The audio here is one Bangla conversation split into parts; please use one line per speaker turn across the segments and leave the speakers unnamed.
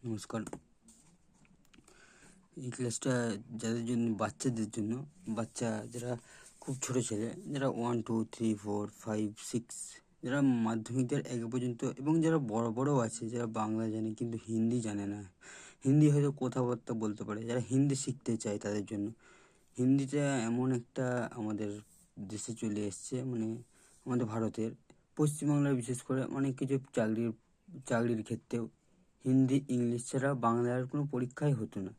নমস্কার। এই ক্লাসটা যাদের জন্য বাচ্চা যারা খুব ছোটো ছেলে, যারা 1 2 3 4 5 6, যারা মাধ্যমিকদের আগে পর্যন্ত, এবং যারা বড়ও আছে, যারা বাংলা জানে কিন্তু হিন্দি জানে না, হিন্দি হয়তো কথাবার্তা বলতে পারে, যারা হিন্দি শিখতে চায় তাদের জন্য হিন্দিটা এমন একটা আমাদের দেশে চলে এসছে, মানে আমাদের ভারতের পশ্চিমবাংলার বিশেষ করে অনেক কিছু চাকরির ক্ষেত্রেও হিন্দি ইংলিশ ছাড়া বাংলার কোনো পরীক্ষাই হতো না।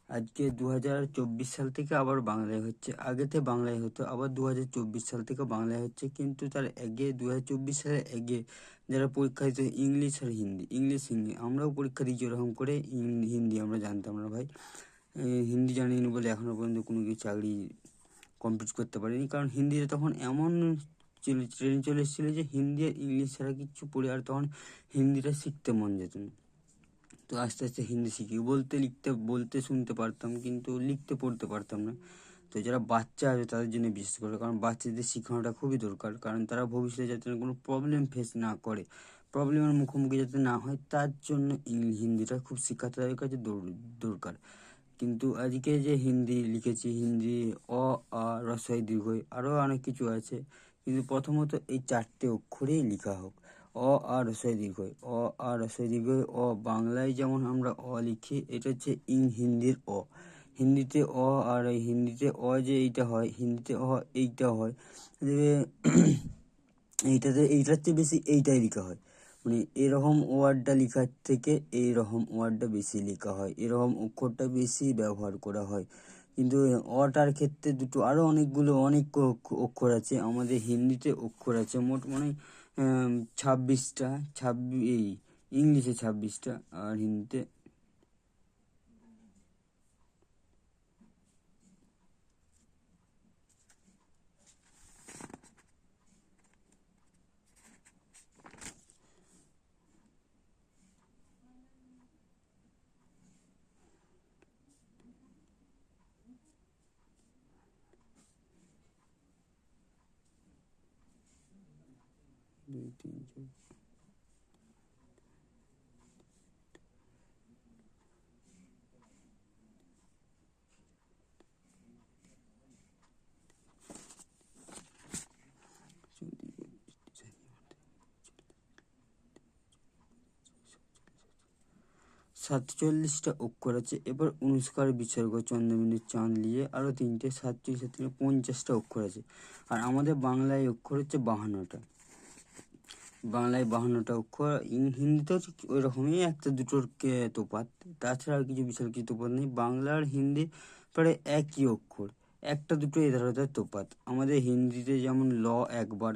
আজকে 2024 সাল থেকে আবার বাংলায় হচ্ছে, আগেতে বাংলায় হতো, আবার 2024 সাল থেকে বাংলায় হচ্ছে, কিন্তু তার আগে 2024 সালের আগে যারা পরীক্ষা দিত ইংলিশ আর হিন্দি, আমরাও পরীক্ষা দিয়েছি ওরকম করে। হিন্দি আমরা জানতাম না ভাই, হিন্দি জানিনি বলে এখনও পর্যন্ত কোনো কিছু চাকরি কমপ্লিট করতে পারিনি, কারণ হিন্দিতে তখন এমন ট্রেন চলে এসেছিলো যে হিন্দি আর ইংলিশ ছাড়া কিচ্ছু পড়ে, আর তখন হিন্দিটা শিখতে মন যেত না। তো আস্তে আস্তে হিন্দি শিখি, বলতে শুনতে পারতাম, কিন্তু লিখতে পড়তে পারতাম না। তো যারা বাচ্চা আছে তাদের জন্য বিশেষ করে, কারণ বাচ্চাদের শেখানোটা খুবই দরকার, কারণ তারা ভবিষ্যতে যাতে কোনো প্রবলেম ফেস না করে, প্রবলেমের মুখোমুখি যাতে না হয়, তার জন্য হিন্দিটা খুব শেখাতে তাদের কাছে দরকার। কিন্তু আজকে যে হিন্দি লিখেছি, হিন্দি অ আ রস্বই দীর্ঘই আরও অনেক কিছু আছে, কিন্তু প্রথমত এই 4টে অক্ষরেই লেখা হোক, অ আ রস্বই দীর্ঘই, অ আ রস্বই দীর্ঘই অ। বাংলায় যেমন আমরা অ লিখি, এটা হচ্ছে হিন্দির অ। হিন্দিতে অ, আর এই হিন্দিতে অ যে এইটা হয়, হিন্দিতে অ এইটা হয়, এইটার চেয়ে বেশি এইটাই লেখা হয়, মানে এরকম ওয়ার্ডটা লেখার থেকে এইরকম ওয়ার্ডটা বেশি লেখা হয়, এরকম অক্ষরটা বেশি ব্যবহার করা হয়। কিন্তু অটার ক্ষেত্রে দুটো আরও অনেক অক্ষর আছে। আমাদের হিন্দিতে অক্ষর আছে মোট মানে 26টা, এই ইংলিশে 26টা আর হিন্দিতে 2 3 4 47টা অক্ষর আছে। এবার অনুষ্কার বিসর্গ চন্দ্রবিন্দু চাঁদ নিয়ে আরও 3টে, 47 50টা অক্ষর আছে। আর আমাদের বাংলায় অক্ষর হচ্ছে 52টা। বাংলায় 52টা অক্ষর, হিন্দিতেও ঠিক ওই রকমই, একটা দুটোর তোপাত, তাছাড়া আর কিছু বিশাল কিছু তোপাত নেই। বাংলা আর হিন্দি প্রায় একই অক্ষর, একটা দুটো এধার ওধার তোপাত। আমাদের হিন্দিতে যেমন ল একবার,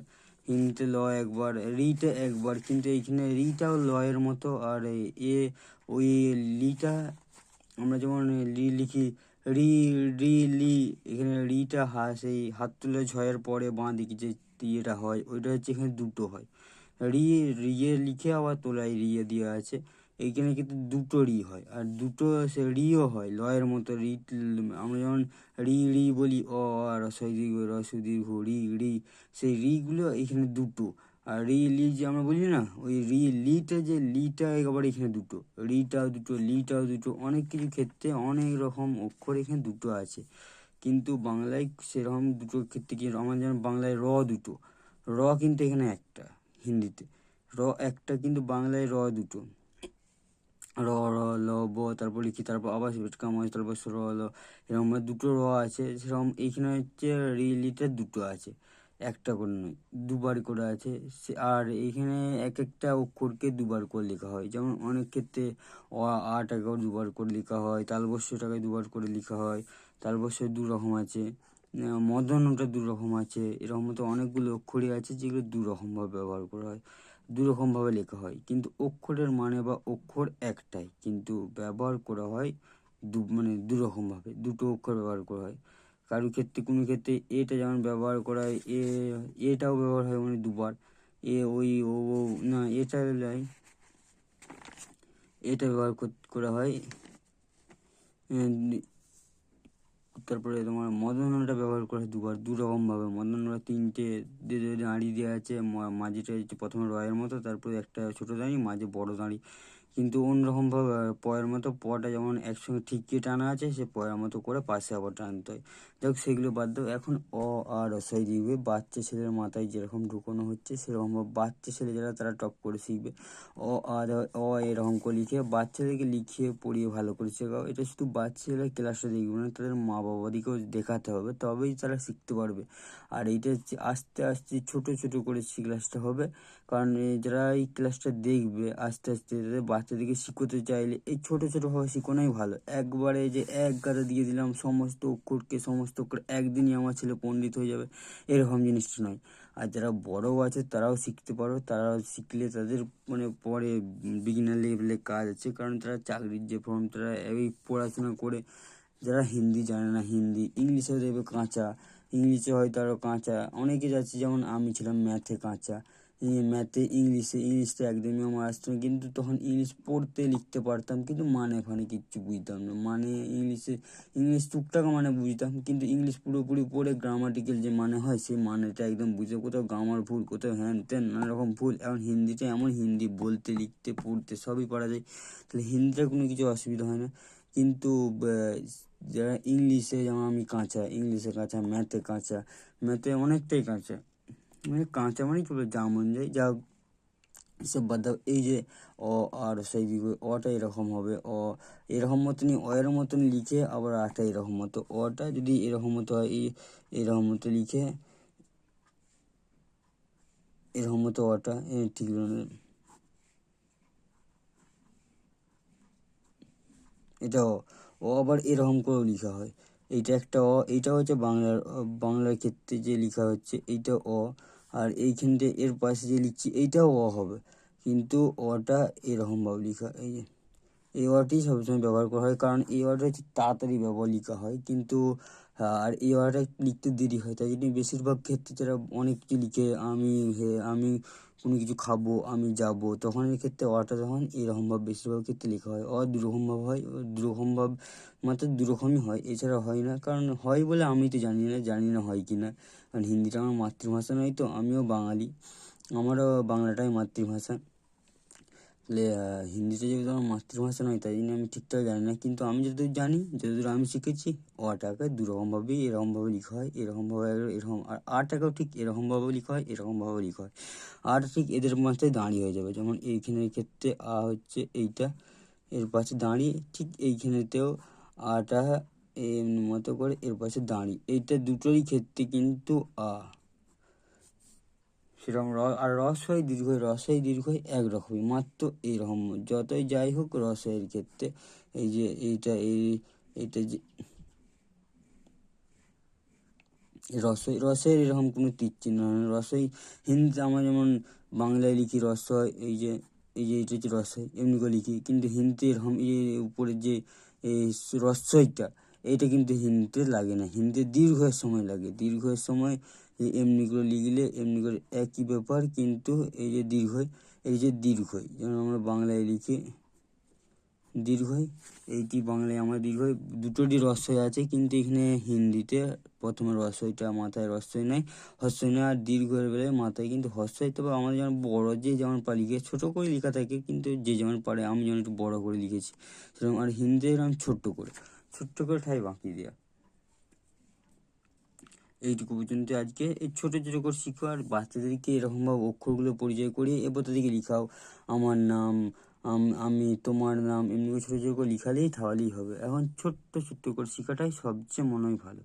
হিন্দিতে ল একবার, রিটা একবার, কিন্তু এইখানে রিটাও ল এর মতো, আর ওই লিটা আমরা যেমন লি লিখি, রি রি লি, এখানে রিটা সেই হাত তুলে ঝয়ের পরে বাঁ দিকে যে ইয়েটা হয়, ওইটা হচ্ছে এখানে দুটো হয়। রিয়ে লিখে আবার তোলায় রিয়ে দেওয়া আছে, এইখানে কিন্তু দুটো রি হয়, আর দুটো সে রিও হয় লয়ের মতো। আমরা যেমন রি বলি, অ আর রস্বই দীর্ঘ রস্বই দীর্ঘ রি, সেই রিগুলো এখানে দুটো। আর লি যে আমরা বলি না, ওই লিটা একেবারে এখানে দুটো, রিটাও দুটো, লিটাও দুটো, অনেক কিছু ক্ষেত্রে অনেক রকম অক্ষর এখানে দুটো আছে। কিন্তু বাংলায় সেরকম দুটোর ক্ষেত্রে কি, আমার যেমন বাংলায় দুটো, কিন্তু এখানে একটা, হিন্দিতে একটা, কিন্তু বাংলায় দুটো, র র ল ব, তারপর লিখি, তারপর আবার কামাই, তারপর র ল, এরকম দুটো আছে। সেরকম এইখানে হচ্ছে লিটার দুটো আছে, একটা করে নয়, দুবার করে আছে। আর এইখানে এক একটা অক্ষরকে দুবার করে লেখা হয়, যেমন অনেক ক্ষেত্রে আটাকে দুবার করে লেখা হয়, তালবস্যটাকে দুবার করে লেখা হয়। তালবস্য দু রকম আছে, মদনটা দু রকম আছে, এরকম মতো অনেকগুলো অক্ষরই আছে যেগুলো দু রকমভাবে ব্যবহার করা হয়, দু রকমভাবে লেখা হয়। কিন্তু অক্ষরের মানে বা অক্ষর একটাই, কিন্তু ব্যবহার করা হয় দু রকমভাবে, দুটো অক্ষর ব্যবহার করা হয়। কারোর ক্ষেত্রে কোনো ক্ষেত্রে এটা যেমন ব্যবহার করা হয়, এটাও ব্যবহার হয় মানে দুবার, ওই ও না, এটা ব্যবহার করা হয়। তারপরে তোমার মদনটা ব্যবহার করা হয় দুবার, দু রকমভাবে। মদনটা 3টে দাঁড়ি দেওয়া আছে, মাঝিটা হচ্ছে প্রথমে রয়ের মতো, তারপরে একটা ছোটো দাঁড়ি, মাঝে বড় দাঁড়ি, কিন্তু অন্যরকমভাবে পয়ের মতো পটা যেমন একসঙ্গে ঠিকই টানা আছে, সে পয়ের মতো করে পাশে আবার টানতে হয়। যাই সেগুলো বাদ দাও। এখন অ আর রসাই দিবে বাচ্চা ছেলের মাথায় যেরকম ঢুকানো হচ্ছে সেরকমভাবে বাচ্চা ছেলে যারা তারা টপ করে শিখবে। অ আর অ এরকম করে লিখে বাচ্চাদেরকে লিখিয়ে পড়িয়ে ভালো করে শেখাও। এটা শুধু বাচ্চারা ক্লাসে দেখবে না, তাদের মা বাবাদিকেও দেখাতে হবে, তবেই তারা শিখতে পারবে। আর এইটা হচ্ছে আস্তে আস্তে ছোট ছোট করে ক্লাসটা হবে, কারণ যারা এই ক্লাসটা দেখবে আস্তে আস্তে তাদের বাচ্চাদেরকে শিখতে চাইলে এই ছোট ছোটোভাবে শেখানোই ভালো। একবারে যে এক গাদা দিয়ে দিলাম সমস্ত অক্ষরকে, সমস্ত অক্ষর একদিনই আমার ছেলে পণ্ডিত হয়ে যাবে, এরকম জিনিসটা নয়। আর যারা বড়ও আছে তারাও শিখতে পারো, তারাও শিখলে তাদের মানে পরে বিগিনার লেভেলে কাজ আছে, কারণ তারা চাকরির যে ফর্ম তারা এই পড়াশোনা করে যারা হিন্দি জানে না, হিন্দি ইংলিশেও দেবে কাঁচা, ইংলিশে হয়তো আরও কাঁচা অনেকে যাচ্ছে, যেমন আমি ছিলাম ম্যাথে কাঁচা। ম্যাথে ইংলিশটা একদমই আমার আসতো না, কিন্তু তখন ইংলিশ পড়তে লিখতে পারতাম, কিন্তু মানে ফানে কিচ্ছু বুঝতাম না। মানে ইংলিশ টুকটাক মানে বুঝতাম, কিন্তু ইংলিশ পুরোপুরি পড়ে গ্রামাটিক্যাল যে মানে হয় সেই মানেটা একদম বুঝে, কোথাও গ্রামার ভুল, কোথাও হ্যান ত্যান নানা রকম ভুল। এখন হিন্দিটা এমন, হিন্দি বলতে লিখতে পড়তে সবই পারা যায়, তাহলে হিন্দিটা কোনো কিছু অসুবিধা হয় না। কিন্তু যারা ইংলিশে, যেমন আমি কাঁচা, ইংলিশে কাঁচা, ম্যাথে কাঁচা, ম্যাথে অনেকটাই কাঁচা, মানে কাঁচা মানে কি বলে যা মন যায় যা, এসব বাদ দাও। এই যে অ আর সেই অটা এরকম হবে, এরকম মতনই এর মতন লিখে আবার আটা এরকম মতো, অটা যদি এরকম মতো হয় এরকম মতো লিখে এরকম মতো অটা ঠিক এটা ও আবার এরকম করেও লেখা হয়। এইটা একটা এইটা হচ্ছে বাংলার ক্ষেত্রে যে লেখা হচ্ছে এইটা আর এইখানটা এর পাশে যে লিখছি এইটাও হবে, কিন্তু অটা এরকমভাবে লেখা। এই ওয়ার্ডটি সবসময় ব্যবহার করা হয়, কারণ এই ওয়ার্ডটা হচ্ছে তাড়াতাড়ি লেখা হয়, কিন্তু আর এই ওয়ার্ডটা লিখতে দেরি হয়, তাই জন্য বেশিরভাগ ক্ষেত্রে যারা অনেক কিছু লিখে আমি কোনো কিছু খাবো, আমি যাব, তখন এই ক্ষেত্রে অটা তখন এরকমভাবে বেশিরভাগ ক্ষেত্রে লেখা হয়। দুরকমভাবে হয়, দুরকমভাব মাত্র দুরকমই হয়, এছাড়া হয় না। কারণ হয় বলে আমি তো জানি না হয় কি না, কারণ হিন্দিটা আমার মাতৃভাষা নয়, তো আমিও বাঙালি, আমারও বাংলাটাই মাতৃভাষা। তাহলে হিন্দিটা যেহেতু আমার মাতৃভাষা নয়, তাই জন্য আমি ঠিকঠাক জানি না, কিন্তু আমি যতদূর জানি, যতদূর আমি শিখেছি, অটাকে দুরকমভাবেই এরকমভাবে লেখা হয়, এরকমভাবে এরকম, আর আটাকেও ঠিক এরকমভাবে লেখা হয়, এরকমভাবে লেখা হয়। আর ঠিক এদের মাথায় দাঁড়িয়ে হয়ে যাবে, যেমন এইখানের ক্ষেত্রে হচ্ছে এইটা এর পাশে দাঁড়িয়ে, ঠিক এইখানেতেও আটা এমনি মতো করে এর পাশে দাঁড়িয়ে, এইটা দুটোরই ক্ষেত্রে কিন্তু সেরকম আর রসই দীর্ঘই একরকমই, মাত্র এইরকম। যতই যাই হোক রসের ক্ষেত্রে এই যে এইটা যে রসের এরকম কোনো তীর চিহ্ন হয় না। রসই হিন্দিতে আমরা যেমন বাংলায় লিখি রসয়, এইটা হচ্ছে রসই, এমনি করে লিখি, কিন্তু হিন্দিতে এরকম উপরে যে এই রস্যইটা, এইটা কিন্তু হিন্দিতে লাগে না, হিন্দিতে দীর্ঘের সময় লাগে, দীর্ঘের সময় এমনি করে লিখলে এমনি করে একই ব্যাপার, কিন্তু এই যে দীর্ঘই যেমন আমরা বাংলায় লিখি দীর্ঘই, এইটি বাংলায় আমরা দীর্ঘই, দুটোরই রস্যই আছে, কিন্তু এখানে হিন্দিতে প্রথমে রস্যইটা মাথায় রস্যই নেয়, হস্যই নেয়, আর দীর্ঘের বেলায় মাথায় কিন্তু হস্যই। তবে আমাদের যেমন বড় যে যেমন লিখে ছোটো করে লেখা থাকে, কিন্তু যে যেমন পারে, আমি যেমন একটু বড় করে লিখেছি সেরকম, আর হিন্দি এরকম ছোট্ট করে ঠাই বাঁকি দেওয়া। এইটুকু পর্যন্ত আজকে, এই ছোটো ছোটো করে শিখো, আর বাচ্চাদেরকে এরকমভাবে অক্ষরগুলো পরিচয় করিয়ে এবার তাদেরকে লিখাও, আমার নাম, আমি, তোমার নাম, এমনি করে ছোটো ছোটো করে লিখালেই তাহলেই হবে। এখন ছোট্ট ছোট্ট করে শেখাটাই সবচেয়ে মনে হয় ভালো।